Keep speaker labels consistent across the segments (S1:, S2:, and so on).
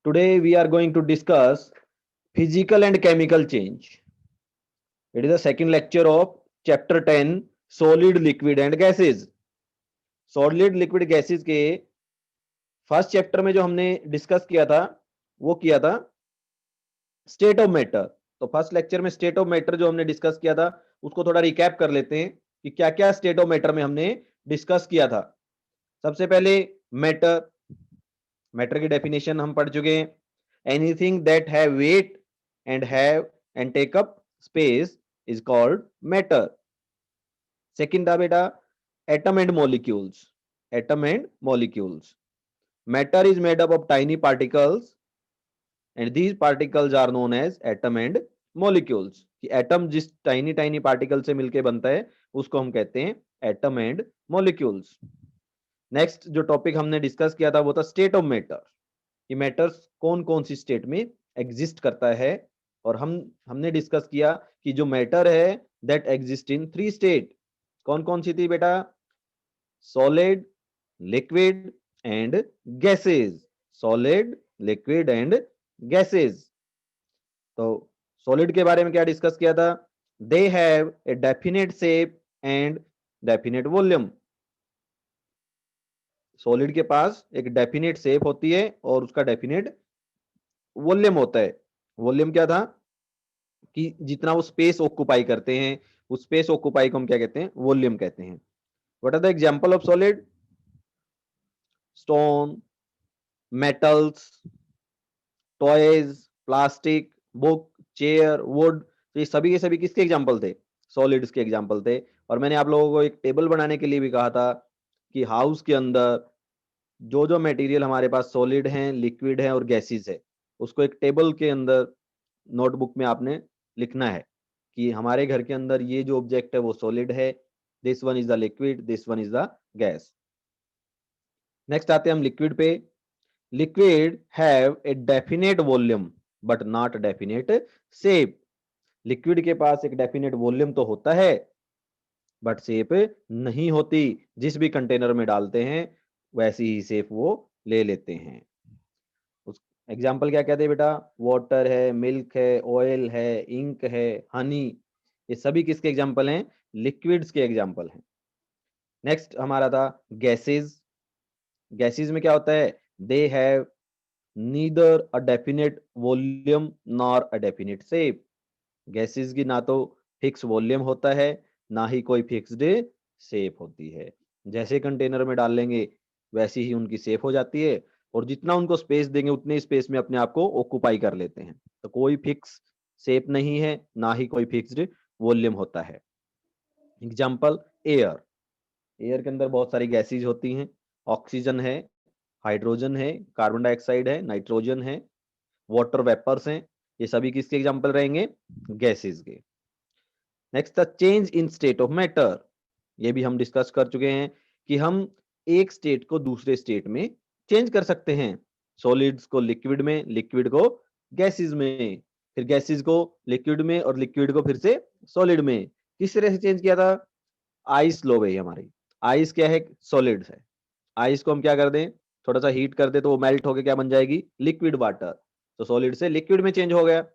S1: Today we are going to discuss physical and chemical change. It is the second lecture of chapter 10 solid, liquid and gases. Solid liquid gases के first chapter में जो हमने discuss किया था वो किया था स्टेट ऑफ मैटर। तो फर्स्ट लेक्चर में स्टेट ऑफ मैटर जो हमने डिस्कस किया था उसको थोड़ा रिकैप कर लेते हैं कि क्या क्या स्टेट ऑफ मैटर में हमने डिस्कस किया था। सबसे पहले मैटर, मैटर की डेफिनेशन हम पढ़ चुके हैं। Anything that have weight and take up space is called matter. Second था बेटा atom and molecules. Atom and molecules, matter is made up of tiny particles and these particles are known as atom and molecules. कि atom जिस tiny tiny particle से मिलकर बनता है उसको हम कहते हैं एटम एंड मॉलिक्यूल्स। नेक्स्ट जो टॉपिक हमने डिस्कस किया था वो था स्टेट ऑफ मैटर। कि मैटर्स कौन कौन सी स्टेट में एग्जिस्ट करता है, और हमने डिस्कस किया कि जो मैटर है that exist in three state. कौन कौन सी थी बेटा? Solid, liquid and gases. Solid, liquid and gases. तो सॉलिड के बारे में क्या डिस्कस किया था? They have a definite shape and definite volume. Solid के पास एक डेफिनेट शेप होती है और उसका डेफिनेट वॉल्यूम होता है। वॉल्यूम क्या था? कि जितना वो स्पेस ऑक्युपाई करते हैं, उस स्पेस ऑक्युपाई को हम क्या कहते हैं? वॉल्यूम कहते हैं। What are the example of solid? Stone, metals, toys, plastic, book, chair, wood. तो ये सभी के सभी किसके एग्जांपल थे? सॉलिड्स के एग्जांपल थे। और मैंने आप लोगों को एक टेबल बनाने के लिए भी कहा था कि हाउस के अंदर जो जो मटेरियल हमारे पास सॉलिड हैं, लिक्विड है और गैसेस है, उसको एक टेबल के अंदर नोटबुक में आपने लिखना है कि हमारे घर के अंदर ये जो ऑब्जेक्ट है वो सॉलिड है, this one is the liquid, this one is the gas. Next आते हैं हम लिक्विड पे। Liquid have a definite volume but not definite shape. Liquid के पास एक डेफिनेट वॉल्यूम तो होता है बट शेप नहीं होती। जिस भी कंटेनर में डालते हैं वैसी ही शेप वो ले लेते हैं। उस एग्जाम्पल क्या कहते हैं बेटा? वाटर है, मिल्क है, ऑयल है, इंक है, हनी। ये सभी किसके एग्जाम्पल हैं? लिक्विड्स के एग्जाम्पल हैं। नेक्स्ट हमारा था गैसेस। गैसेस में क्या होता है? They have neither a definite volume nor a definite shape. Gases की ना तो फिक्स वॉल्यूम होता है, ना ही कोई फिक्स्ड शेप होती है। जैसे कंटेनर में डाल लेंगे वैसी ही उनकी शेप हो जाती है, और जितना उनको स्पेस देंगे उतने स्पेस में अपने आप को ऑक्युपाई कर लेते हैं। तो कोई फिक्स शेप नहीं है, ना ही कोई फिक्स्ड वॉल्यूम होता है। Example air. एयर के अंदर बहुत सारी गैसेज होती हैं। ऑक्सीजन है, हाइड्रोजन है, कार्बन डाइऑक्साइड है, नाइट्रोजन है, वाटर वेपर्स हैं। ये सभी किसके एग्जाम्पल रहेंगे? गैसेज के। Next the change in state of matter. ये भी हम डिस्कस कर चुके हैं कि हम एक स्टेट को दूसरे स्टेट में चेंज कर सकते हैं। सॉलिड्स को लिक्विड में, लिक्विड को गैसेस में, फिर गैसेस को लिक्विड में और लिक्विड को फिर से सॉलिड में। किस तरह से चेंज किया था? आइस लो भाई, हमारी आइस क्या है? सॉलिड है। आइस को हम क्या कर दें? थोड़ा सा हीट कर दे तो वो मेल्ट होकर क्या बन जाएगी? Liquid water. तो सॉलिड से लिक्विड में चेंज हो गया।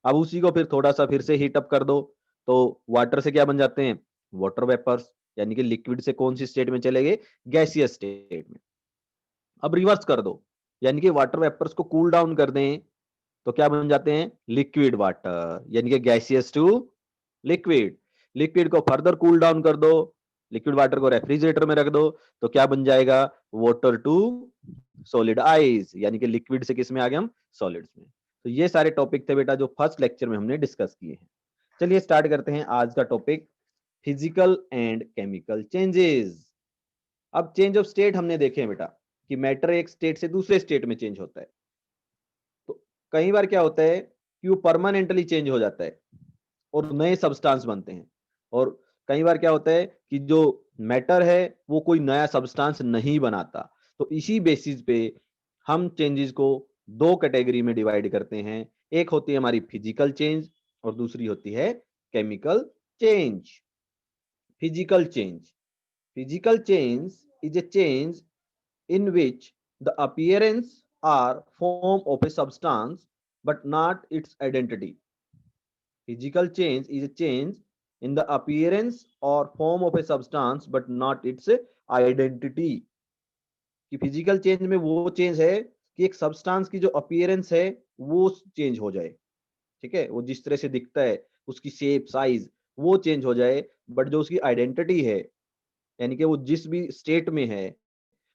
S1: अब उसी को फिर थोड़ा सा फिर से हीट अप कर दो तो वाटर से क्या बन जाते हैं? Water vapours. यानी कि लिक्विड से कौन सी स्टेट में चले गए? गैसियस स्टेट में। अब रिवर्स कर दो, यानी कि वाटर वेपर्स को कूल डाउन कर दें तो क्या बन जाते हैं? Liquid water. यानी कि गैसियस टू लिक्विड। लिक्विड को फर्दर कूल डाउन कर दो, लिक्विड वाटर को रेफ्रिजरेटर में रख दो तो क्या बन जाएगा? Water to solid ice. यानी कि लिक्विड से किस में आ गए हम? सॉलिड्स में। तो ये सारे टॉपिक थे बेटा जो फर्स्ट लेक्चर में हमने डिस्कस किए हैं। चलिए स्टार्ट करते हैं आज का topic, physical and chemical changes. अब चेंज ऑफ स्टेट हमने देखे हैं बेटा कि मैटर एक स्टेट से दूसरे स्टेट में चेंज होता है। तो कई बार क्या होता है कि वो परमानेंटली चेंज हो जाता है और नए सब्सटेंस बनते हैं, और कई बार क्या होता है कि जो मैटर है वो कोई नया सब्सटेंस नहीं बनाता। तो इसी बेसिस पे हम चेंजेस को दो कैटेगरी में डिवाइड करते हैं। एक होती है हमारी फिजिकल चेंज और दूसरी होती है chemical change. Physical change, physical change is a change in which the appearance are form of a substance but not its identity. Physical change is a change in the appearance or form of a substance but not its identity. कि physical change में वो change है कि एक substance की जो appearance है वो चेंज हो जाए, ठीक है, वो जिस तरह से दिखता है, उसकी शेप साइज वो चेंज हो जाए, बट जो उसकी आइडेंटिटी है, यानी कि वो जिस भी स्टेट में है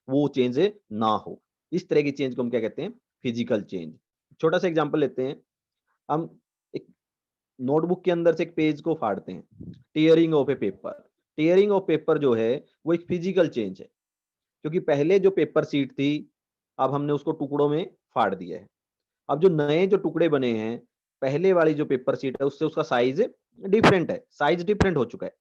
S1: वो चेंज ना हो, इस तरह की चेंज को हम क्या कहते हैं, फिजिकल चेंज। छोटा सा एग्जांपल लेते हैं, हम एक नोटबुक के अंदर से एक पेज को फाड़ते हैं, tearing of A paper. Tearing of paper जो है वो एक फिजिकल चेंज है, क्योंकि पहले जो पेपर शीट थी, अब हमने उसको टुकड़ों में फाड़ दिया है। अब जो नए जो टुकड़े बने हैं, पहले वाली जो पेपर शीट है उससे उसका साइज डिफरेंट है, साइज डिफरेंट हो चुका है।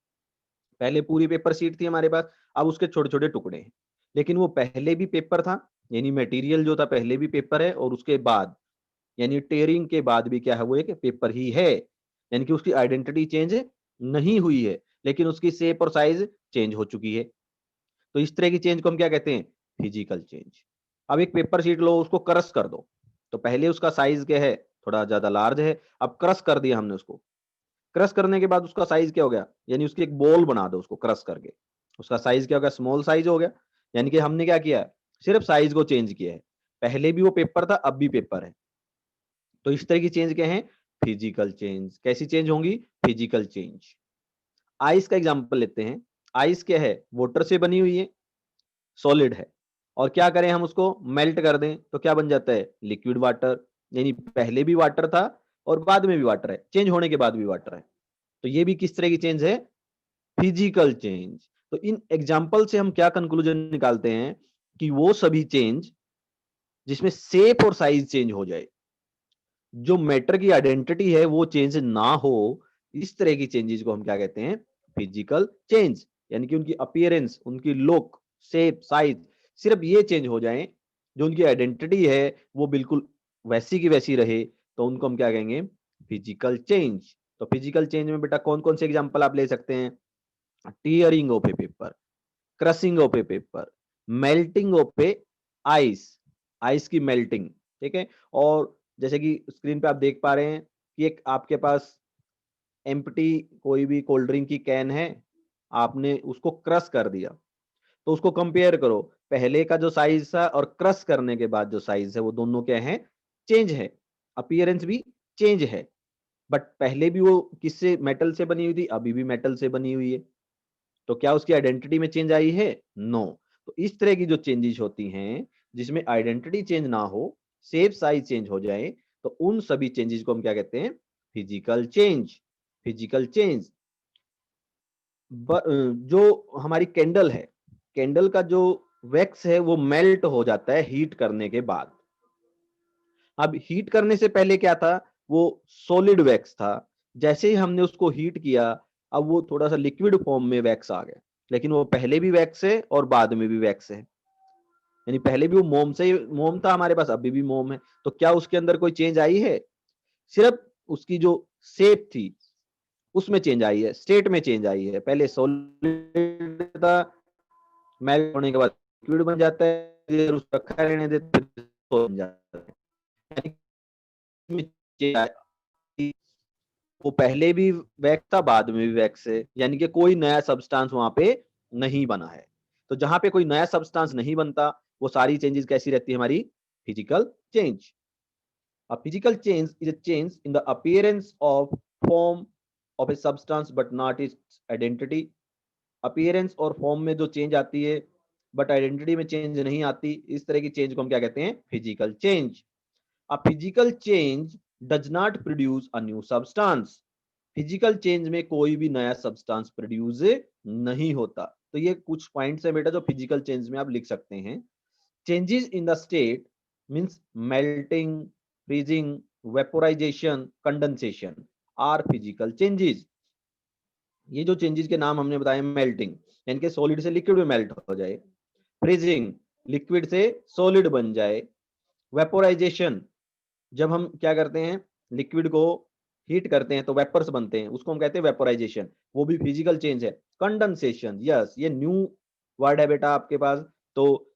S1: पहले पूरी पेपर शीट थी हमारे पास, अब उसके छोटे-छोटे टुकड़े हैं। लेकिन वो पहले भी पेपर था, यानी मटेरियल जो था पहले भी पेपर है, और उसके बाद यानी टेयरिंग के बाद भी क्या है, वो एक पेपर ही है। यानी कि उसकी आइडेंटिटी चेंज नहीं हुई है, लेकिन उसकी शेप और साइज चेंज हो चुकी है। तो इस तरह की चेंज को हम क्या कहते हैं, फिजिकल चेंज। अब एक पेपर शीट लो, उसको क्रश कर दो, तो पहले उसका साइज क्या है, थोड़ा ज्यादा लार्ज है, अब क्रश कर दिया हमने उसको। क्रश करने के बाद उसका साइज क्या हो गया, यानी उसकी एक बॉल बना दो उसको क्रश करके, उसका साइज क्या हो गया, स्मॉल साइज हो गया। यानी कि हमने क्या किया, सिर्फ साइज को चेंज किया है, पहले भी वो पेपर था अब भी पेपर है। तो इस तरह की चेंज क्या है, फिजिकल चेंज। कैसी चेंज होंगी, फिजिकल चेंज। आइस का एग्जांपल लेते हैं। आइस क्या है, वाटर से बनी हुई है, सॉलिड है, और क्या करें हम उसको मेल्ट कर दें तो क्या बन जाता है, लिक्विड वाटर। यानी पहले भी वाटर था और बाद में भी वाटर है, चेंज होने के बाद भी वाटर है। तो ये भी किस तरह की चेंज है, फिजिकल चेंज। तो इन एग्जाम्पल से हम क्या कंक्लूजन निकालते हैं कि वो सभी चेंज जिसमें शेप और साइज चेंज हो जाए, जो मैटर की आइडेंटिटी है वो चेंज ना हो, इस तरह की चेंजेस को हम क्या कहते हैं, फिजिकल चेंज। यानी कि उनकी अपीयरेंस, उनकी लुक, शेप, साइज, सिर्फ ये चेंज हो जाए, जो उनकी आइडेंटिटी है वो बिल्कुल वैसी की वैसी रहे, तो उनको हम क्या कहेंगे, फिजिकल चेंज। तो फिजिकल चेंज में बेटा कौन कौन से एग्जांपल आप ले सकते हैं, tearing of A paper, crushing of A paper, melting of A ice, ice की मेल्टिंग, ठीक है। और जैसे कि स्क्रीन पे आप देख पा रहे हैं कि एक आपके पास एम्प्टी कोई भी कोल्ड ड्रिंक की कैन है, आपने उसको क्रश कर दिया, तो उसको कंपेयर करो, पहले का जो साइज था और क्रश करने के बाद जो साइज है वो दोनों क्या है, चेंज है, अपीयरेंस भी चेंज है। बट पहले भी वो किससे, मेटल से बनी हुई थी, अभी भी मेटल से बनी हुई है, तो क्या उसकी आइडेंटिटी में चेंज आई है, नो। तो इस तरह की जो चेंजेस होती हैं जिसमें आइडेंटिटी चेंज ना हो, शेप साइज चेंज हो जाए, तो उन सभी चेंजेस को हम क्या कहते हैं, फिजिकल चेंज। Physical change. जो हमारी कैंडल है, कैंडल का जो वैक्स है वो मेल्ट हो जाता है हीट करने के बाद। अब हीट करने से पहले क्या था, वो सॉलिड वैक्स था, जैसे ही हमने उसको हीट किया, अब वो थोड़ा सा लिक्विड फॉर्म में वैक्स आ गया, लेकिन वो पहले भी वैक्स है और बाद में भी वैक्स है। यानी पहले भी वो मोम से मोम था हमारे पास, अभी भी मोम है। तो क्या उसके अंदर कोई चेंज आई है, सिर्फ उसकी जो शेप थी उसमें चेंज आई है, स्टेट में चेंज आई है। पहले सॉलिड था, मेल्ट होने के बाद लिक्विड बन जाता है, उसको रखा रहने देते बन जाता है। यानी इसमें change आई, वो पहले भी वैक्स था बाद में भी वैक्स है, यानी कि कोई नया सब्सटेंस वहां पे नहीं बना है। तो जहां पे कोई नया सब्सटेंस नहीं बनता, वो सारी चेंजेस कैसी रहती है हमारी, physical change. A physical change is a change in the appearance of form of a substance but not its identity. Appearance और फॉर्म में जो चेंज आती है बट आइडेंटिटी में चेंज नहीं आती, इस तरह की चेंज को हम क्या कहते हैं, physical change. A physical change does not produce a new substance. Physical change में कोई भी नया सब्सटेंस प्रोड्यूस नहीं होता। तो ये कुछ पॉइंट्स है बेटा जो फिजिकल चेंज में आप लिख सकते हैं। Changes in the state means melting, freezing, vaporization, condensation are physical changes. ये जो चेंजेस के नाम हमने बताए, मेल्टिंग यानी कि सॉलिड से लिक्विड में मेल्ट हो जाए, फ्रीजिंग लिक्विड से सॉलिड बन जाए, वेपोराइजेशन जब हम क्या करते हैं, लिक्विड को हीट करते हैं तो वेपर्स बनते हैं, उसको हम कहते हैं वेपोराइजेशन, वो भी फिजिकल चेंज है। कंडेंसेशन, यस, ये न्यू वर्ड है बेटा आपके पास। तो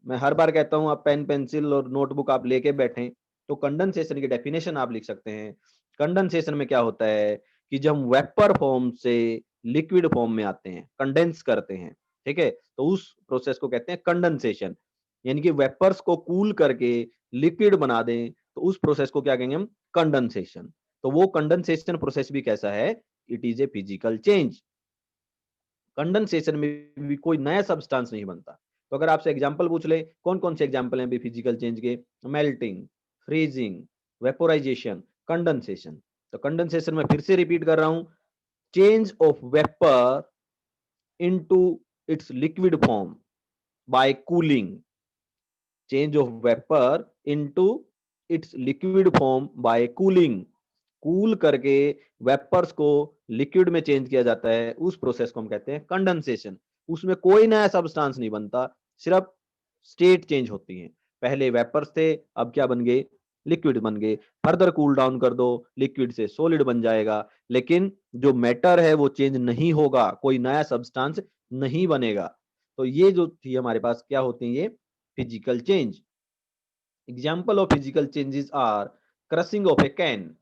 S1: मैं हर बार कहता हूँ आप पेन पेंसिल और नोटबुक आप लेके बैठें तो कंडेंसेशन की डेफिनेशन आप लिख सकते हैं। कंडेंसेशन में क्या होता है कि जब हम वेपर फॉर्म से लिक्विड फॉर्म में आते हैं, कंडेंस करते हैं, ठीक है? तो उस प्रोसेस को कहते हैं कंडेंसेशन। यानी कि वेपर्स को कूल करके लिक्विड बना दें, तो उस प्रोसेस को क्या कहेंगे हम? कंडेंसेशन। तो वो कंडेंसेशन प्रोसेस भी कैसा है? It is a physical change. Condensation में भी कोई नया सब्सटेंस नहीं बनता। तो अगर आपसे एग्जांपल पूछ ले, कौन-कौन से एग्जांपल हैं अभी फिजिकल चेंज के? Melting, freezing, vaporisation, condensation. तो कंडेंसेशन में फिर से रिपीट कर रहा हूँ, change of vapour into its liquid form by cooling. Change of vapour into its liquid form by cooling. Cool करके वेपर्स को लिक्विड में चेंज किया जाता है, उस प्रोसेस को हम कहते हैं कंडेंसेशन। उसमें कोई नया सब्सटेंस नहीं बनता, सिर्फ स्टेट चेंज होती है। पहले वेपर्स थे, अब क्या बन गए? लिक्विड बन गए। फर्दर कूल डाउन कर दो, लिक्विड से सॉलिड बन जाएगा। लेकिन जो मैटर है वो चेंज नहीं होगा, कोई नया सब्सटेंस नहीं बनेगा। तो ये जो थी हमारे पास क्या होती है? ये physical change. Example of physical changes are crushing of a can.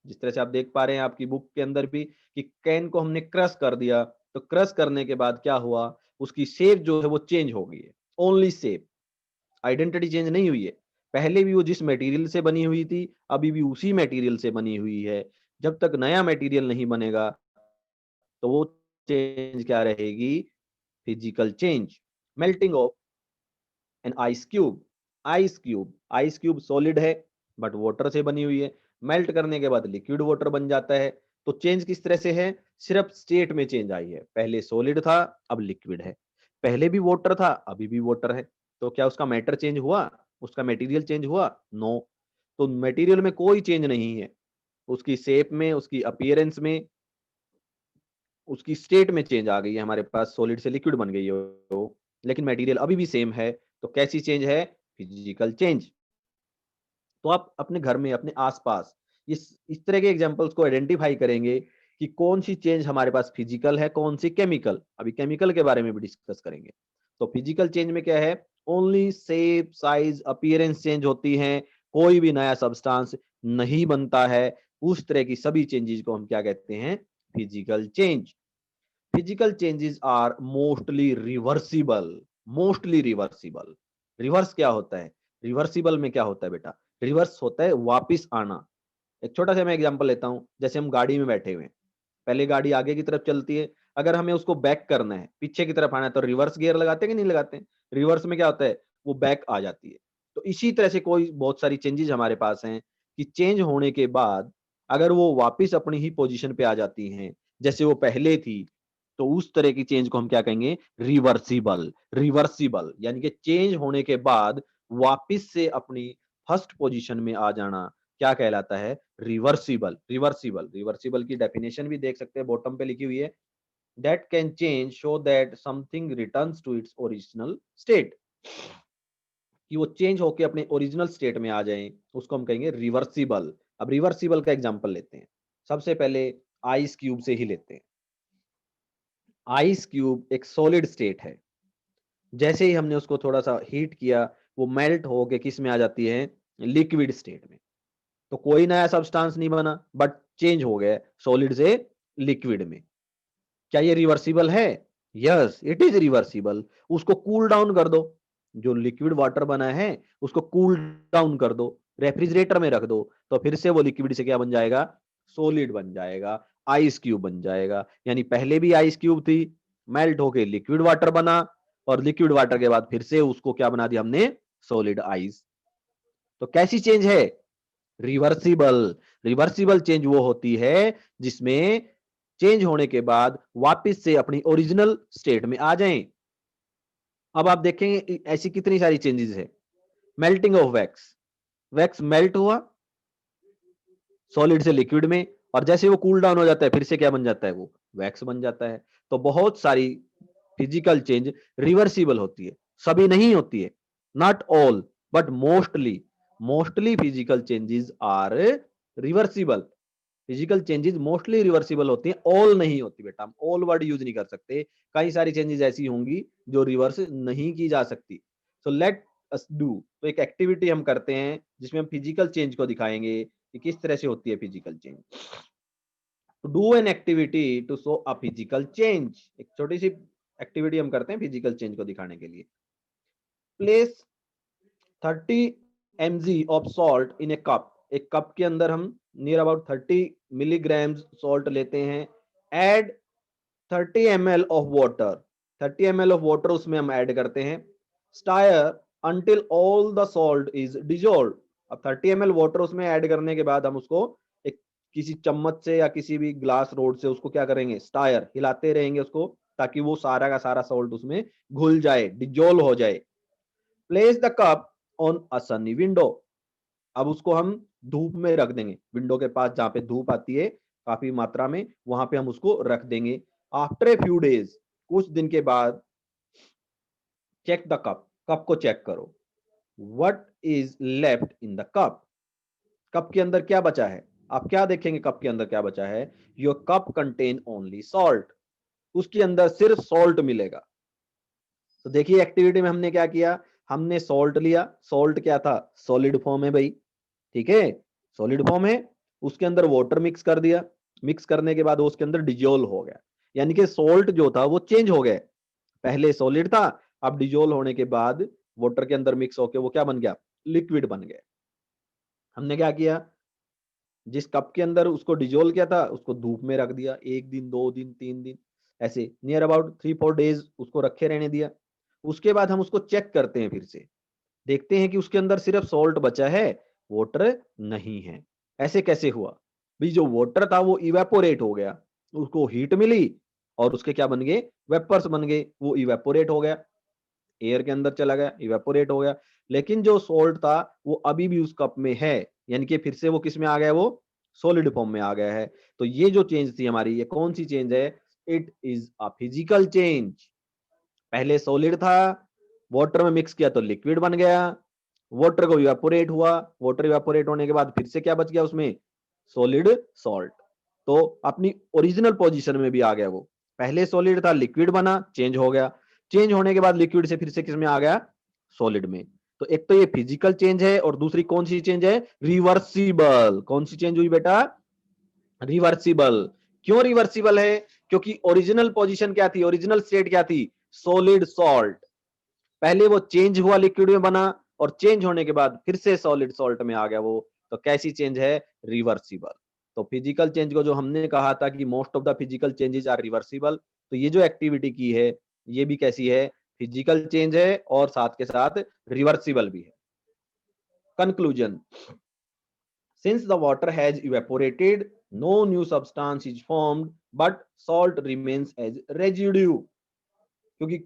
S1: जिस तरह से आप देख पा रहे हैं आपकी बुक के अंदर भी कि कैन को हमने क्रश कर दिया, तो क्रश करने के बाद क्या हुआ? उसकी शेप जो है वो चेंज हो गई है। ओनली शेप, आइडेंटिटी चेंज नहीं हुई है। पहले भी वो जिस मटेरियल से बनी हुई थी, अभी भी उसी मटेरियल से बनी हुई है। जब तक नया मटेरियल नहीं बनेगा, तो वो चेंज क्या रहेगी? Physical change. Melting of an ice cube. Ice cube solid है बट वाटर से बनी हुई है। मेल्ट करने के बाद लिक्विड वाटर बन जाता है। तो चेंज किस तरह से है? सिर्फ स्टेट में चेंज आई है। पहले सॉलिड था, अब लिक्विड है। पहले भी वाटर था, अभी भी वाटर है। तो क्या उसका मैटर चेंज हुआ? उसका मटेरियल चेंज हुआ? नो। तो मटेरियल में कोई चेंज नहीं है। उसकी शेप में, उसकी अपीयरेंस में, उसकी स्टेट में चेंज आ गई है। हमारे पास सॉलिड से लिक्विड बन गई है वो, लेकिन मटेरियल अभी भी सेम है। तो कैसी चेंज है? Physical change. तो आप अपने घर में, अपने आसपास इस तरह के एग्जांपल्स को आइडेंटिफाई करेंगे कि कौन सी चेंज हमारे पास फिजिकल है, कौन सी केमिकल। अभी केमिकल के बारे में भी डिस्कस करेंगे। तो फिजिकल चेंज में क्या है? Only shape, size, appearance change होती है, कोई भी नया सब्सटेंस नहीं बनता है। उस तरह की सभी चेंजेस को हम क्या कहते हैं? Physical change. Physical changes are mostly reversible. Mostly reversible. Reverse क्या होता है? रिवर्सिबल में क्या होता है बेटा? रिवर्स होता है वापिस आना। एक छोटा सा मैं एग्जांपल लेता हूं, जैसे हम गाड़ी में बैठे हुए हैं, पहले गाड़ी आगे की तरफ चलती है, अगर हमें उसको बैक करना है, पीछे की तरफ आना है, तो रिवर्स गियर लगाते हैं कि नहीं लगाते हैं? रिवर्स में क्या होता है? वो बैक आ जाती है। तो इसी तरह से कोई बहुत सारी चेंजेस हमारे पास हैं कि चेंज होने के बाद अगर वो वापिस अपनी ही पोजीशन पे आ जाती हैं, जैसे वो पहले थी, तो उस तरह की चेंज को हम क्या कहेंगे? रिवर्सिबल। रिवर्सिबल यानी कि चेंज होने के बाद वापिस से अपनी फर्स्ट पोजीशन में आ जाना क्या कहलाता है? रिवर्सिबल। रिवर्सिबल, रिवर्सिबल की डेफिनेशन भी देख सकते हैं, बॉटम पे लिखी हुई है। That can change so that something returns to its original state. कि वो चेंज होके अपने ओरिजिनल स्टेट में आ जाएं, उसको हम कहेंगे रिवर्सिबल। अब रिवर्सिबल का एग्जांपल लेते हैं। सबसे पहले आइस क्यूब से ही लेते हैं। आइस क्यूब एक सॉलिड स्टेट है। जैसे ही हमने उसको थोड़ा सा हीट किया, वो मेल्ट होके किस में आ जाती है? लिक्विड स्टेट में। तो कोई नया सब्सटेंस नहीं बना, बट चेंज हो गया सॉलिड से लिक्विड में। क्या ये रिवर्सिबल है? Yes, it is reversible. उसको कूल डाउन कर दो, जो लिक्विड वाटर बना है उसको कूल डाउन कर दो, रेफ्रिजरेटर में रख दो, तो फिर से वो लिक्विड से क्या बन जाएगा? सॉलिड बन जाएगा, आइस क्यूब बन जाएगा। यानी पहले भी आइस क्यूब थी, मेल्ट होके लिक्विड वाटर बना, और लिक्विड वाटर के बाद फिर से उसको क्या बना दिया हमने? Solid ice. तो कैसी चेंज है? रिवर्सिबल। रिवर्सिबल चेंज वो होती है जिसमें चेंज होने के बाद वापस से अपनी ओरिजिनल स्टेट में आ जाएं। अब आप देखेंगे ऐसी कितनी सारी चेंजेस है। Melting of wax. Wax melt हुआ सॉलिड से लिक्विड में, और जैसे वो कूल डाउन हो जाता है फिर से क्या बन जाता है? वो वैक्स बन जाता है। तो बहुत सारी फिजिकल चेंज रिवर्सिबल होती है, सभी नहीं होती है। Not all but mostly. Mostly physical changes are reversible. Physical changes mostly reversible होती हैं, ऑल नहीं होती बेटा। हम ऑल वर्ड यूज नहीं कर सकते। कई सारी चेंजेस ऐसी होंगी जो रिवर्स नहीं की जा सकती। सो लेट अस डू, तो एक एक्टिविटी हम करते हैं जिसमें हम फिजिकल चेंज को दिखाएंगे कि किस तरह से होती है physical change. To do an activity to show a physical change, एक छोटी सी एक्टिविटी हम करते हैं फिजिकल चेंज को दिखाने के लिए। Place 30 mg of salt in A cup, एक कप के अंदर हम नियर अबाउट 30 मिलीग्राम सॉल्ट लेते हैं। Add 30 ml of water, 30 ml of water उसमें हम ऐड करते हैं। Stir until all the salt is dissolve, अब 30 ml वाटर उसमें ऐड करने के बाद हम उसको एक किसी चम्मच से या किसी भी ग्लास रोड से उसको क्या करेंगे, स्टायर हिलाते रहेंगे उसको, ताकि वो सारा का सारा सॉल्ट उसमें घुल जाए, डिजोल्व हो जाए। Place the cup on a Sunny window, अब उसको हम धूप में रख देंगे, विंडो के पास जहां पे धूप आती है काफी मात्रा में, वहां पे हम उसको रख देंगे। आफ्टर ए फ्यू डेज, कुछ दिन के बाद, चेक द कप, कप को चेक करो। What is left in the cup, cup के अंदर क्या बचा है, आप क्या देखेंगे कप के अंदर क्या बचा है। Your cup contain only salt, उसके अंदर सिर्फ सॉल्ट मिलेगा। तो देखिए एक्टिविटी में हमने क्या किया, हमने सॉल्ट लिया, सॉल्ट क्या था, सॉलिड फॉर्म है भाई, ठीक है, सॉलिड फॉर्म है, उसके अंदर वाटर मिक्स कर दिया, मिक्स करने के बाद वो उसके अंदर डिजोल्व हो गया, यानी कि सॉल्ट जो था वो चेंज हो गया, पहले सॉलिड था, अब डिजोल्व होने के बाद वाटर के अंदर मिक्स होके वो क्या बन गया, लिक्विड बन गया। हमने क्या किया, जिस कप के अंदर उसको डिजोल्व किया था उसको धूप में रख दिया, 1 दिन 2 दिन 3 दिन, ऐसे नियर अबाउट 3-4 डेज उसको रखे रहने दिया। उसके बाद हम उसको चेक करते हैं, फिर से देखते हैं कि उसके अंदर सिर्फ सॉल्ट बचा है, वाटर नहीं है। ऐसे कैसे हुआ भाई, जो वाटर था वो इवेपोरेट हो गया, उसको हीट मिली और उसके क्या बन गए, वेपर्स बन गए, वो इवेपोरेट हो गया, एयर के अंदर चला गया, इवेपोरेट हो गया। लेकिन जो सॉल्ट था वो अभी भी उस कप में है, यानी कि फिर से वो किस में आ गया, वो सॉलिड फॉर्म में आ गया है। तो ये जो चेंज थी हमारी, ये कौन सी चेंज है, it is a physical change. पहले सॉलिड था, वाटर में मिक्स किया तो लिक्विड बन गया, वाटर को इवेपोरेट हुआ, वाटर इवेपोरेट होने के बाद फिर से क्या बच गया उसमें, सॉलिड सॉल्ट। तो अपनी ओरिजिनल पोजीशन में भी आ गया वो, पहले सॉलिड था लिक्विड बना, चेंज हो गया, चेंज होने के बाद लिक्विड से फिर से किस में आ गया, सॉलिड में। तो एक तो ये फिजिकल चेंज है, और दूसरी कौन सी चेंज है, रिवर्सिबल। कौन सी चेंज हुई बेटा, रिवर्सिबल। क्यों रिवर्सिबल है, क्योंकि ओरिजिनल पोजीशन क्या थी, ओरिजिनल स्टेट क्या थी, सॉलिड सॉल्ट, पहले वो चेंज हुआ लिक्विड में बना, और चेंज होने के बाद फिर से सॉलिड सॉल्ट में आ गया वो। तो कैसी चेंज है, रिवर्सिबल। तो फिजिकल चेंज को जो हमने कहा था कि most of the physical changes are reversible, तो ये जो एक्टिविटी की है ये भी कैसी है, फिजिकल चेंज है और साथ के साथ रिवर्सिबल भी है। Conclusion, since the water has evaporated, no new substance is formed, but salt remains as residue, क्योंकि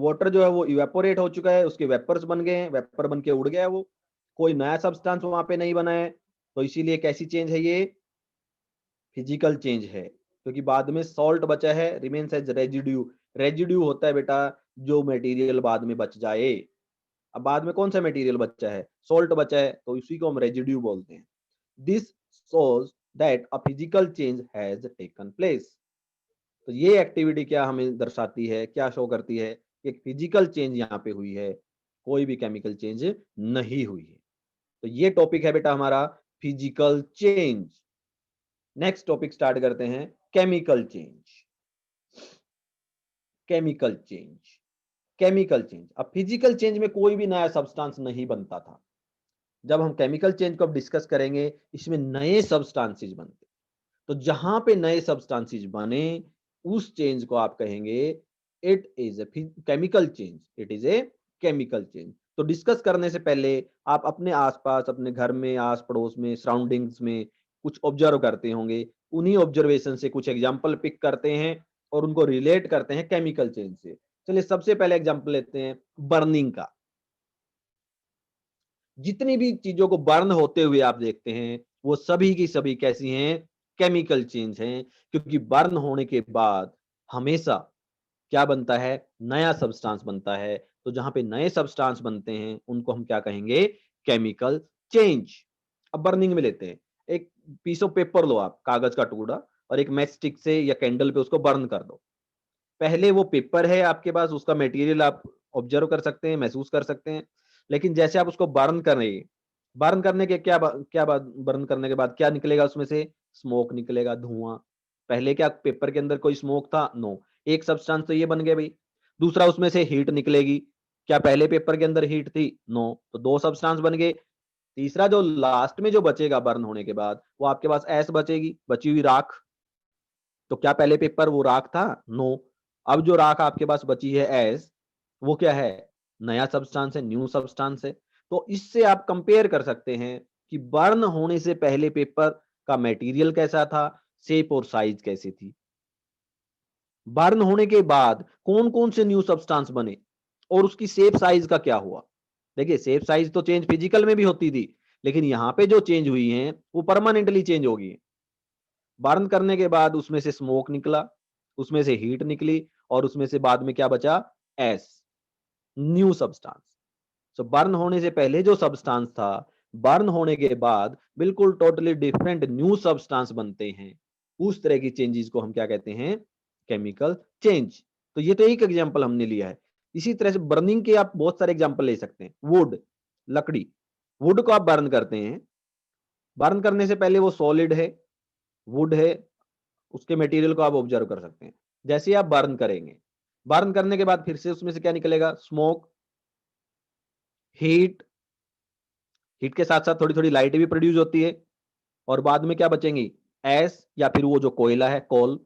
S1: वाटर जो है वो इवेपोरेट हो चुका है, उसके वेपर्स बन गए हैं, वेपर बन के उड़ गया है वो, कोई नया सब्सटेंस वहां पे नहीं बना है। तो इसीलिए कैसी चेंज है ये, फिजिकल चेंज है, क्योंकि बाद में सॉल्ट बचा है, रिमेन्स एज रेजिड्यू। रेजिड्यू होता है बेटा जो मटेरियल बाद में बच जाए, अब बाद में कौन सा मटेरियल बचा है, सॉल्ट बचा है, तो इसी को हम रेजिड्यू बोलते हैं। This shows that a physical change has taken place, तो ये एक्टिविटी क्या हमें दर्शाती है, क्या शो करती है, कि फिजिकल चेंज यहाँ पे हुई है, कोई भी केमिकल चेंज नहीं हुई है। तो ये टॉपिक है बेटा हमारा physical change. Next topic start करते हैं, chemical change. Chemical change, chemical change, अब फिजिकल चेंज में कोई भी नया सब्सटेंस नहीं बनता था, जब हम केमिकल चेंज को अब डिस्कस करेंगे, इसमें नए सब्सटेंसेस बनते, तो जहां पे नए सब्सटेंसेस बने उस चेंज को आप कहेंगे it is a chemical change, it is a chemical change. तो डिस्कस करने से पहले आप अपने आसपास, अपने घर में, आस पड़ोस में, सराउंडिंग्स में कुछ ऑब्जर्व करते होंगे, उन्हीं ऑब्जर्वेशन से कुछ एग्जांपल पिक करते हैं और उनको रिलेट करते हैं केमिकल चेंज से। चलिए सबसे पहले एग्जांपल लेते हैं बर्निंग का। जितनी भी चीजों को बर्न होते हुए आप देखते हैं वो सभी की सभी कैसी हैं, केमिकल चेंज हैं, क्योंकि बर्न होने के बाद हमेशा क्या बनता है, नया सब्सटेंस बनता है। तो जहां पे नए सब्सटेंस बनते हैं उनको हम क्या कहेंगे, केमिकल चेंज। अब बर्निंग में लेते हैं, एक पीस ऑफ पेपर लो आप, कागज का टुकड़ा, और एक मैच स्टिक से या कैंडल पे उसको बर्न कर दो। पहले वो पेपर है आपके पास, उसका मटेरियल आप ऑब्जर्व कर सकते हैं, महसूस कर सकते हैं। लेकिन जैसे आप उसको बर्न करेंगे, बर्न करने के क्या बात, बर्न करने के बाद क्या निकलेगा उसमें से? स्मोक निकलेगा, धुआं। पहले क्या पेपर के अंदर कोई स्मोक था? नो। एक सब्सटेंस तो ये बन गया भाई। दूसरा, उसमें से हीट निकलेगी। क्या पहले पेपर के अंदर हीट थी? नो। तो 2 सब्सटेंस बन गए। तीसरा जो लास्ट में जो बचेगा बर्न होने के बाद, वो आपके पास ऐश बचेगी, बची हुई राख। तो क्या पहले पेपर वो राख था? नो। अब जो राख आपके पास बची है ऐश, वो क्या है? नया सब्सटेंस है, न्यू सब्सटेंस है। तो इससे आप कंपेयर कर सकते हैं कि बर्न होने से पहले पेपर का मटेरियल कैसा था, शेप और साइज कैसी थी। बर्न होने के बाद कौन-कौन से न्यू सब्सटेंस बने और उसकी शेप साइज का क्या हुआ। देखिए, शेप साइज तो चेंज फिजिकल में भी होती थी, लेकिन यहां पे जो चेंज हुई हैं वो परमानेंटली चेंज हो गई हैं। बर्न करने के बाद उसमें से स्मोक निकला, उसमें से हीट निकली और उसमें से बाद में क्या बचा? Yes, new substance. So burn होने से पहले जो सब्सटेंस था, बर्न होने के बाद बिल्कुल टोटली डिफरेंट न्यू सब्सटेंस बनते हैं। उस तरह की चेंजेस को हम क्या कहते हैं? Chemical change. तो ये तो एक एग्जांपल हमने लिया है। इसी तरह से बर्निंग के आप बहुत सारे एग्जांपल ले सकते हैं। वुड, लकड़ी, वुड को आप बर्न करते हैं। बर्न करने से पहले वो सॉलिड है, वुड है, उसके मटेरियल को आप ऑब्जर्व कर सकते हैं। जैसे ही आप बर्न करेंगे, बर्न करने के बाद फिर से उसमें से क्या निकलेगा? स्मोक, हीट, हीट के साथ-साथ थोड़ी-थोड़ी लाइट भी प्रोड्यूस होती है और बाद में क्या बचेंगी? ऐश या फिर वो जो कोयला है, कोल।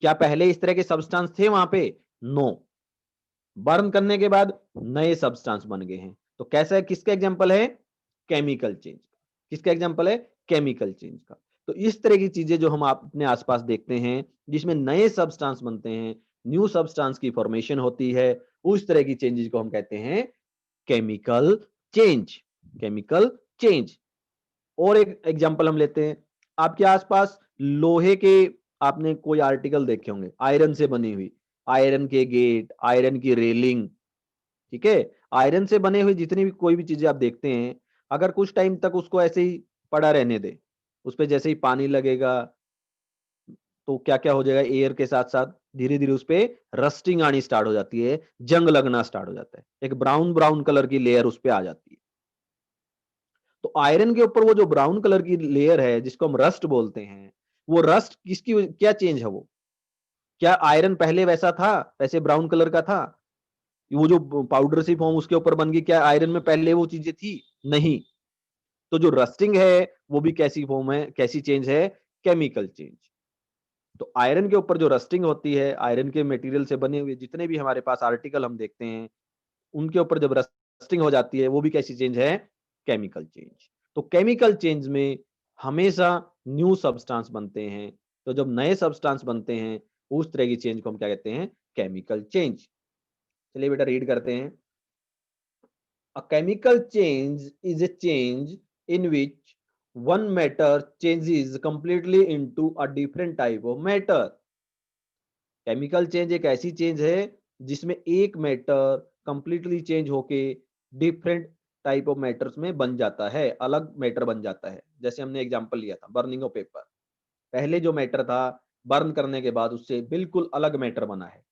S1: क्या पहले इस तरह के सब्सटेंस थे वहां पे? नो। बर्न करने के बाद नए सब्सटेंस बन गए हैं। तो कैसा है, किसका एग्जांपल है? Chemical change. किसका एग्जांपल है? केमिकल चेंज का। तो इस तरह की चीजें जो हम अपने आसपास देखते हैं, जिसमें नए सब्सटेंस बनते हैं, न्यू सब्सटेंस की फॉर्मेशन होती है, उस तरह की चेंजेस को हम कहते हैं केमिकल चेंज। Chemical change. और एक एग्जांपल हम लेते हैं। आपके आसपास लोहे के आपने कोई आर्टिकल देखे होंगे, आयरन से बनी हुई, आयरन के गेट, आयरन की रेलिंग, ठीक है? आयरन से बने हुए जितनी भी कोई भी चीजें आप देखते हैं, अगर कुछ टाइम तक उसको ऐसे ही पड़ा रहने दें, उस पे जैसे ही पानी लगेगा, तो क्या-क्या हो जाएगा, एयर के साथ-साथ धीरे-धीरे उस पे रस्टिंग आनी स्टार्ट हो जाती है, जंग लगना स्टार्ट हो जाता है। एक ब्राउन ब्राउन कलर की लेयर उस पे आ जाती है। तो आयरन के ऊपर वो जो ब्राउन कलर की लेयर है, जिसको हम रस्ट बोलते हैं, वो रस्ट किसकी क्या चेंज है वो? क्या आयरन पहले वैसा था, वैसे ब्राउन कलर का था? वो जो पाउडर सी फॉर्म उसके ऊपर बन गई, क्या आयरन में पहले वो चीजें थी? नहीं। तो जो रस्टिंग है, वो भी कैसी फॉर्म है, कैसी चेंज है? Chemical change. तो आयरन के ऊपर जो रस्टिंग होती है, आयरन के मटेरियल से बने हुए जितने भी हमारे पास आर्टिकल हम देखते हैं, उनके ऊपर जब रस्टिंग हो जाती है, वो भी कैसी चेंज है? Chemical change. तो केमिकल चेंज में हमेशा न्यू सब्सटेंस बनते हैं। तो जब नए सब्सटेंस बनते हैं, उस तरह की चेंज को हम क्या कहते हैं? Chemical change. चलिए बेटा रीड करते हैं। A chemical change is a change in which one matter changes completely into a different type of matter. Chemical change एक ऐसी चेंज है जिसमें एक मैटर कंप्लीटली चेंज होके डिफरेंट टाइप ऑफ मैटर्स में बन जाता है, अलग मैटर बन जाता है। जैसे हमने एग्जांपल लिया था बर्निंग ऑफ पेपर। पहले जो मैटर था, बर्न करने के बाद उससे बिल्कुल अलग मैटर बना है।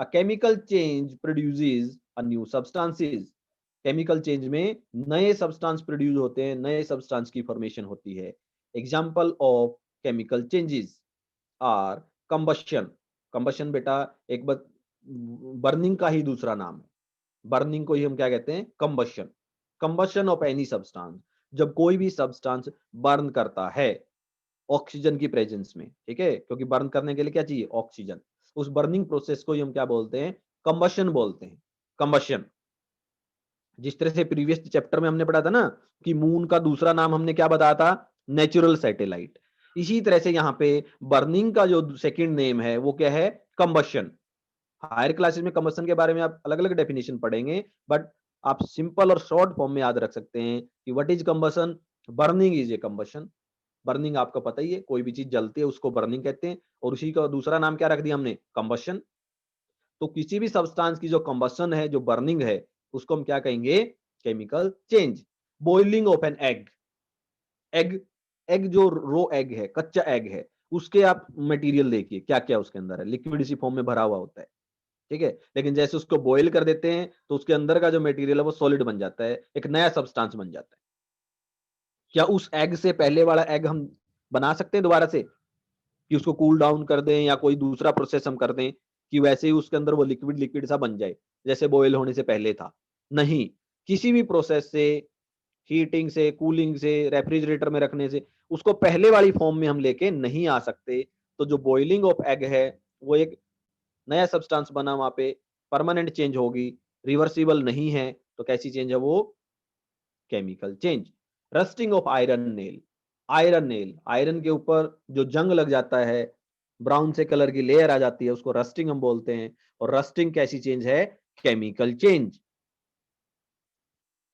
S1: A chemical change produces a new substances. Chemical change में नए सब्सटेंस प्रोड्यूस होते हैं, नए सब्सटेंस की फॉर्मेशन होती है। Example of chemical changes are combustion. Combustion बेटा एक बर्निंग का ही दूसरा नाम है। बर्निंग को ही हम क्या कहते हैं? Combustion. Combustion of any substance, जब कोई भी सब्सटेंस बर्न करता है ऑक्सीजन की प्रेजेंस में, ठीक है? क्योंकि बर्न करने के लिए क्या चाहिए? ऑक्सीजन। उस बर्निंग प्रोसेस को ही हम क्या बोलते हैं? कंबशन बोलते हैं। कंबशन। जिस तरह से प्रीवियस चैप्टर में हमने पढ़ा था ना कि मून का दूसरा नाम हमने क्या बताया था? Natural satellite. इसी तरह से यहाँ पे बर्निंग का जो सेकंड नेम है वो क्या है? कंबशन। हायर क्लासेस में कंबशन के बारे में आप अलग-अलग डेफिनेशन पढ़ेंगे, बट आप सिंपल और शॉर्ट फॉर्म में याद रख सकते हैं कि what is combustion? Burning is a combustion. Burning आपको पता ही है, कोई भी चीज जलती है उसको बर्निंग कहते हैं और उसी का दूसरा नाम क्या रख दिया हमने? कंबशन। तो किसी भी सब्सटेंस की जो कंबशन है, जो बर्निंग है, उसको हम क्या कहेंगे? Chemical change. Boiling of an egg. Egg, egg जो रो एग है, कच्चा एग है, उसके आप मटेरियल देखिए क्या क्या उसके अंदर है, लिक्विड सी फॉर्म में भरा हुआ होता है। ठीक है। लेकिन जैसे उसको बॉयल कर देते हैं तो उसके अंदर का जो मटेरियल है वो सॉलिड बन जाता है, एक नया सब्सटेंस बन जाता है। क्या उस एग से पहले वाला एग हम बना सकते हैं दोबारा से, कि उसको कूल डाउन कर दें या कोई दूसरा प्रोसेस हम कर दें कि वैसे ही उसके अंदर वो लिक्विड लिक्विड सा बन जाए जैसे बॉयल होने से पहले था? नहीं, किसी भी प्रोसेस से, हीटिंग से, कूलिंग से, रेफ्रिजरेटर में रखने से उसको पहले वाली फॉर्म में हम लेके नहीं आ सकते। तो जो बॉइलिंग ऑफ एग है वो एक नया सब्सटेंस बना वहां पे, परमानेंट चेंज होगी, रिवर्सिबल नहीं है। तो कैसी चेंज है वो? Chemical change. Rusting of iron nail, iron nail, iron के ऊपर जो जंग लग जाता है, ब्राउन से कलर की लेयर आ जाती है, उसको रस्टिंग हम बोलते हैं। और रस्टिंग कैसी चेंज है? Chemical change.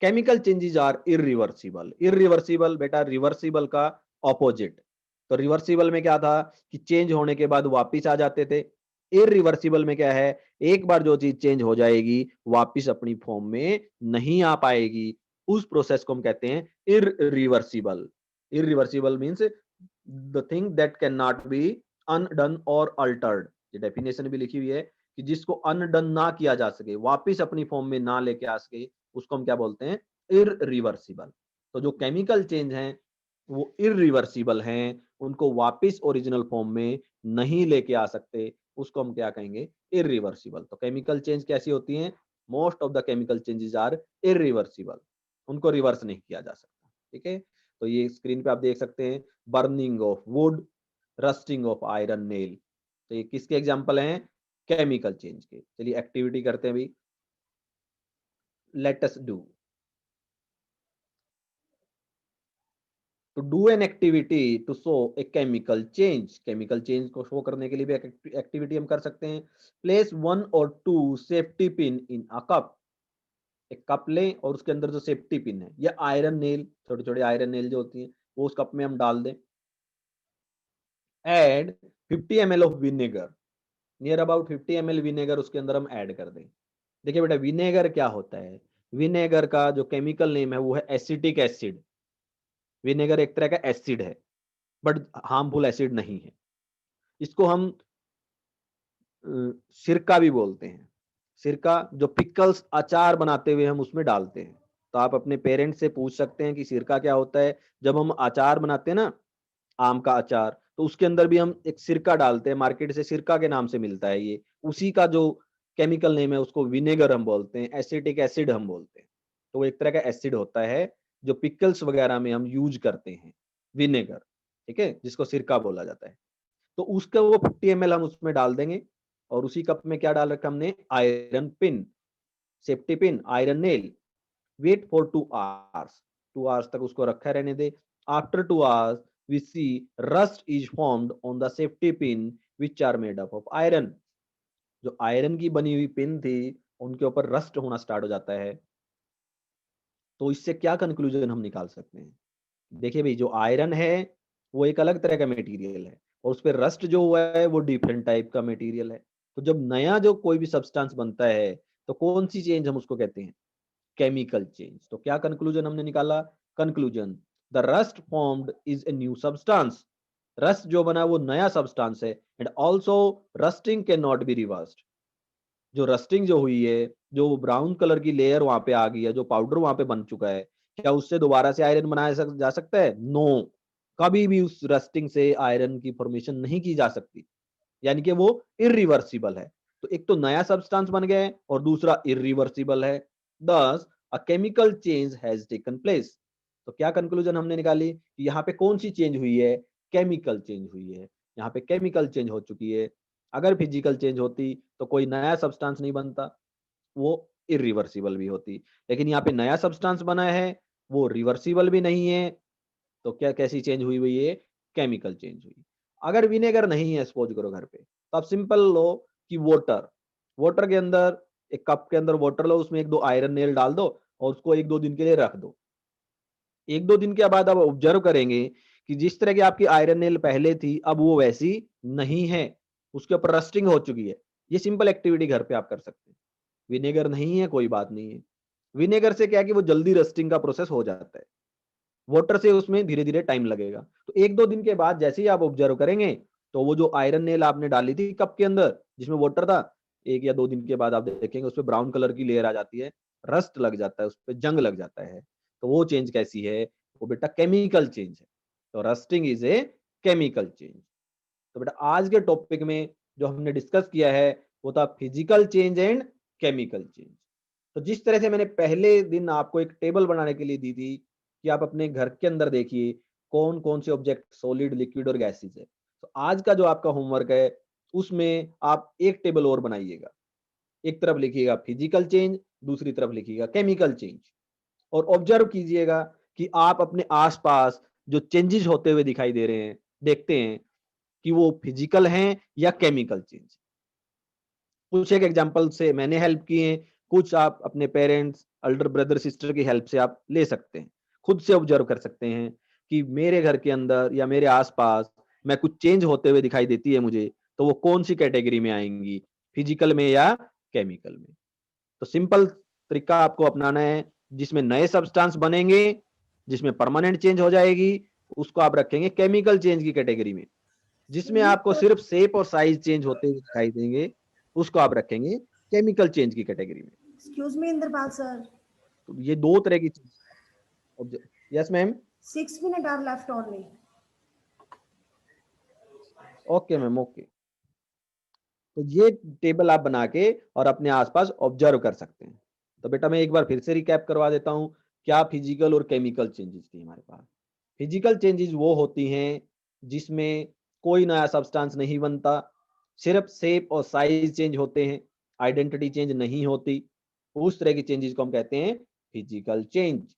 S1: Chemical changes are irreversible. Irreversible बेटा रिवर्सिबल का ऑपोजिट। तो रिवर्सिबल में क्या था कि चेंज होने के बाद वापिस आ जाते थे। इरिवर्सिबल में क्या है? एक बार जो चीज चेंज हो जाएगी वापिस अपनी फॉर्म में नहीं आ पाएगी। उस प्रोसेस को हम कहते हैं irreversible. Irreversible means the thing that can not be undone और अल्टर्ड। ये डेफिनेशन भी लिखी हुई है कि जिसको अनडन ना किया जा सके, वापिस अपनी फॉर्म में ना लेके आ सके, उसको हम क्या बोलते हैं? इरिवर्सिबल। तो जो केमिकल चेंज हैं वो इरिवर्सिबल हैं, उनको वापस ओरिजिनल फॉर्म में नहीं लेके आ सकते, उसको हम क्या कहेंगे? इरिवर्सिबल। तो केमिकल चेंज कैसी होती हैं? Most of the chemical changes are irreversible, उनको रिवर्स नहीं किया जा सकता। ठीक है। तो ये स्क्रीन पे आप देख सकते हैं, burning of would, rusting of iron nail. तो ये किसके एग्जाम्पल हैं? केमिकल चेंज के। चलिए एक्टिविटी करते हैं अभी। Let us do to do an activity to show a chemical change. Chemical change को शो करने के लिए भी एक एक्टिविटी हम कर सकते हैं। प्लेस 1 और 2 safety pin in a cup. एक कप लें और उसके अंदर जो सेफ्टी पिन है या आयरन नेल, छोटे छोटे आयरन नेल जो होती हैं, वो उस कप में हम डाल दें। Add 50 ml of vinegar, near about 50 ml vinegar उसके अंदर हम ऐड कर दें। देखिए बेटा विनेगर क्या होता है? विनेगर का जो केमिकल नेम है वो है एसिटिक एसिड। विनेगर एक तरह का एसिड है, बट हार्मफुल एसिड नहीं है। इसको हम सिरका भी बोलते हैं। सिरका जो पिकल्स अचार बनाते हुए हम उसमें डालते हैं। तो आप अपने पेरेंट्स से पूछ सकते हैं कि सिरका क्या होता है। जब हम अचार बनाते हैं ना, आम का अचार, तो उसके अंदर भी हम एक सिरका डालते हैं, मार्केट से सिरका के नाम से मिलता है। ये उसी का जो केमिकल नेम है उसको विनेगर हम बोलते हैं, एसिटिक एसिड हम बोलते हैं। तो वो एक तरह का एसिड होता है जो पिकल्स वगैरह में हम यूज करते हैं, विनेगर। ठीक है, जिसको सिरका बोला जाता है। तो उसका वो 50 ml हम उसमें डाल देंगे। और उसी कप में क्या डाल रखा हमने? Iron pin, safety pin, iron nail. Wait for 2 hours, 2 hours तक उसको रखा रहने दे। After 2 hours we see rust is formed on the safety pin which are made up of iron. जो आयरन की बनी हुई पिन थी उनके ऊपर रस्ट होना स्टार्ट हो जाता है। तो इससे क्या कंक्लूजन हम निकाल सकते हैं? देखिए भाई, जो आयरन है वो एक अलग तरह का मटेरियल है और उस पे रस्ट जो हुआ है वो डिफरेंट टाइप का मटेरियल है। तो जब नया जो कोई भी सब्सटेंस बनता है तो कौन सी चेंज हम उसको कहते हैं? Chemical change. तो क्या कंक्लूजन हमने निकाला? Conclusion, the rust formed is a new substance. Rust जो बना वो नया सब्सटेंस है। And also rusting can not be reversed. जो रस्टिंग जो हुई है, जो ब्राउन कलर की लेयर वहां पे आ गई है, जो पाउडर वहां पे बन चुका है, क्या उससे दोबारा से आयरन बनाया जा सकता है? नो, कभी भी उस रस्टिंग से आयरन की फॉर्मेशन नहीं की जा सकती। यानी कि वो इरिवर्सिबल है। तो एक तो नया सब्सटेंस बन गया है और दूसरा इरिवर्सिबल है। दस a chemical change has taken place. तो क्या कंक्लूजन हमने निकाली कि यहाँ पे कौन सी चेंज हुई है? केमिकल चेंज हुई है। यहाँ पे केमिकल चेंज हो चुकी है। अगर फिजिकल चेंज होती तो कोई नया सब्सटेंस नहीं बनता, वो इरिवर्सिबल भी होती। लेकिन यहाँ पे नया सब्सटेंस बना है, वो रिवर्सिबल भी नहीं है। तो क्या कैसी चेंज हुई हुई है? केमिकल चेंज हुई। अगर विनेगर नहीं है सपोज करो घर पे, तो आप सिंपल लो कि वाटर, वाटर के अंदर, एक कप के अंदर वाटर लो, उसमें 1-2 आयरन नेल डाल दो और उसको 1-2 दिन के लिए रख दो। 1-2 दिन के बाद आप ऑब्जर्व करेंगे कि जिस तरह की आपकी आयरन नेल पहले थी अब वो वैसी नहीं है, उसके ऊपर रस्टिंग हो चुकी है। ये सिंपल एक्टिविटी घर पे आप कर सकते हैं। विनेगर नहीं है कोई बात नहीं है। विनेगर से क्या है कि वो जल्दी रस्टिंग का प्रोसेस हो जाता है, वाटर से उसमें धीरे धीरे टाइम लगेगा। तो 1-2 दिन के बाद जैसे ही आप ऑब्जर्व करेंगे तो वो जो आयरन नेल आपने डाली थी कप के अंदर जिसमें वाटर था, 1 या 2 दिन के बाद आप देखेंगे उस पे ब्राउन कलर की लेयर आ जाती है, रस्ट लग जाता है, उस पे जंग लग जाता है। तो वो चेंज कैसी है? वो बेटा केमिकल चेंज है। तो rusting is a chemical change. तो बेटा आज के टॉपिक में जो हमने डिस्कस किया है वो था physical change and chemical change. तो जिस तरह से मैंने पहले दिन आपको एक टेबल बनाने के लिए दी थी कि आप अपने घर के अंदर देखिए कौन कौन से ऑब्जेक्ट सॉलिड, लिक्विड और गैसेस है। तो आज का जो आपका होमवर्क है उसमें आप एक टेबल और बनाइएगा। एक तरफ लिखिएगा फिजिकल चेंज, दूसरी तरफ लिखिएगा केमिकल चेंज, और ऑब्जर्व कीजिएगा कि आप अपने आसपास जो चेंजेस होते हुए दिखाई दे रहे हैं, देखते हैं कि वो फिजिकल हैं या केमिकल चेंज। कुछ एक एग्जांपल से मैंने हेल्प किए हैं, कुछ आप अपने पेरेंट्स, एल्डर ब्रदर, सिस्टर की हेल्प से आप ले सकते हैं। खुद से ऑब्जर्व कर सकते हैं कि मेरे घर के अंदर या मेरे आसपास मैं कुछ चेंज होते हुए दिखाई देती है मुझे, तो वो कौन-सी कैटेगरी में आएँगी, फिजिकल में या केमिकल में। तो सिंपल तरीका आपको अपनाना है, जिसमें नए सब्सटेंस बनेंगे, जिसमें परमानेंट चेंज हो जाएगी, उसको आप रखेंगे केमिकल चेंज की कैटेगरी में। जिसमें आपको सिर्फ शेप और साइज चेंज होते हुए दिखाई देंगे, उसको आप रखेंगे केमिकल चेंज की कैटेगरी में।
S2: Excuse me, Inderpal sir.
S1: तो ये 2 तरह की चीज़। Yes ma'am.
S2: 6 minutes are left only.
S1: Okay ma'am, okay. तो ये टेबल आप बना के और अपने आसपास ऑब्जर्व कर सकते हैं। तो बेटा मैं एक बार फिर से रिकैप करवा देता हूँ, क्या फिजिकल और केमिकल चेंजेस थी हमारे पास। फिजिकल चेंजेस वो होती हैं जिसमें कोई नया सब्सटेंस नहीं बनता, सिर्फ शेप और साइज चेंज होते हैं, आइडेंटिटी चेंज नहीं होती। उस तरह की चेंजेस को हम कहते हैं फिजिकल चेंज।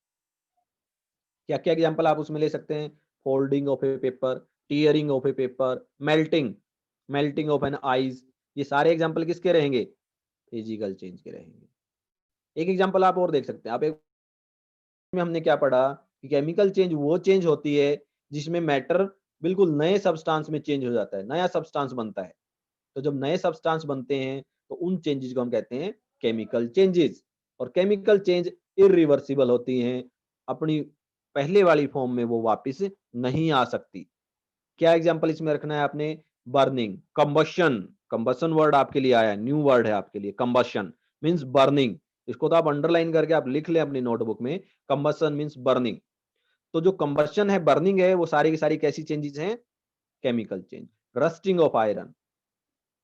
S1: क्या-क्या एग्जांपल आप उसमें ले सकते हैं? Folding of A paper, tearing of A paper, melting, melting of an ice. ये सारे एग्जांपल किसके रहेंगे? फिजिकल चेंज के रहेंगे। एक एग्जांपल आप और देख सकते हैं। आप एक में हमने क्या पढ़ा कि केमिकल चेंज वो चेंज होती है जिसमें मैटर बिल्कुल नए सब्सटेंस में चेंज हो जाता है, नया सब्सटेंस बनता है। तो जब नए सब्सटेंस बनते हैं तो उन चेंजेस को हम कहते हैं केमिकल चेंजेस। और केमिकल चेंज इरिवर्सिबल होती हैं, अपनी पहले वाली फॉर्म में वो वापस नहीं आ सकती। क्या एग्जांपल इसमें रखना है आपने? Burning, combustion. कंबशन वर्ड आपके लिए आया है, न्यू वर्ड है आपके लिए। Combustion means burning. इसको तो आप अंडरलाइन करके आप लिख लें अपनी नोटबुक में। Combustion means burning. तो जो कंबशन है, बर्निंग है, वो सारी की सारी कैसी चेंजेस हैं? Chemical change. Rusting of iron,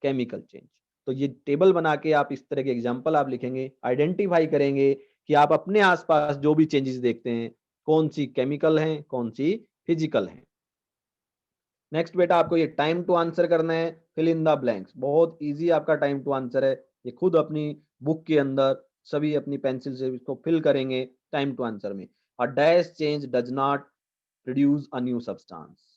S1: chemical change. तो ये टेबल बना के आप इस तरह के एग्जांपल आप लिखेंगे, आइडेंटिफाई करेंगे कि आप अपने आसपास जो भी चेंजेस देखते हैं, कौन सी केमिकल हैं, कौन सी फिजिकल हैं। नेक्स्ट बेटा आपको ये टाइम टू आंसर करना है, फिल इन द ब्लैंक्स। बहुत इजी आपका टाइम टू आंसर है। ये खुद अपनी बुक के अंदर सभी अपनी पेंसिल से इसको फिल करेंगे टाइम टू आंसर में। A dash change does not produce a new substance.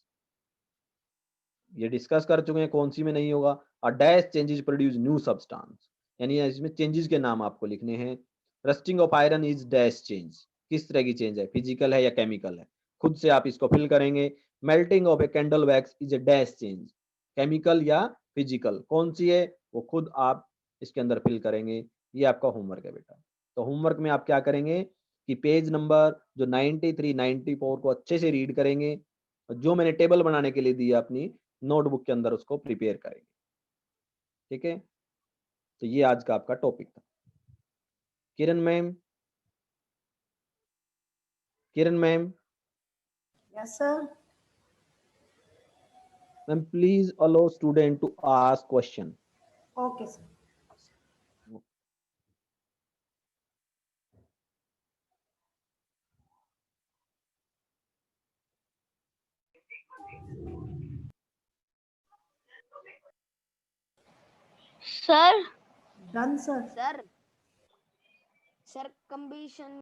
S1: ये डिस्कस कर चुके हैं कौन सी में नहीं होगा। A dash changes produce new substance, यानी इसमें चेंजेस के नाम आपको लिखने हैं। Rusting of iron is dash change, किस तरह की चेंज है, फिजिकल है या केमिकल है, खुद से आप इसको फिल करेंगे। Melting of a candle wax is a dash change, chemical या फिजिकल, कौन सी है वो खुद आप इसके अंदर फिल करेंगे। ये आपका होमवर्क है बेटा। तो होमवर्क में आप क्या करेंगे कि पेज नंबर जो 93, 94 को अच्छे से रीड करेंगे, और जो मैंने टेबल बनाने के लिए दी अपनी नोटबुक के अंदर उसको प्रिपेयर करेंगे। ठीक है, तो ये आज का आपका टॉपिक था। Kiran ma'am, Kiran ma'am,
S2: Yes, sir.
S1: Ma'am please allow student to ask question.
S2: Okay, sir.
S3: Sir
S2: Done, sir.
S3: Sir sir कंबीशन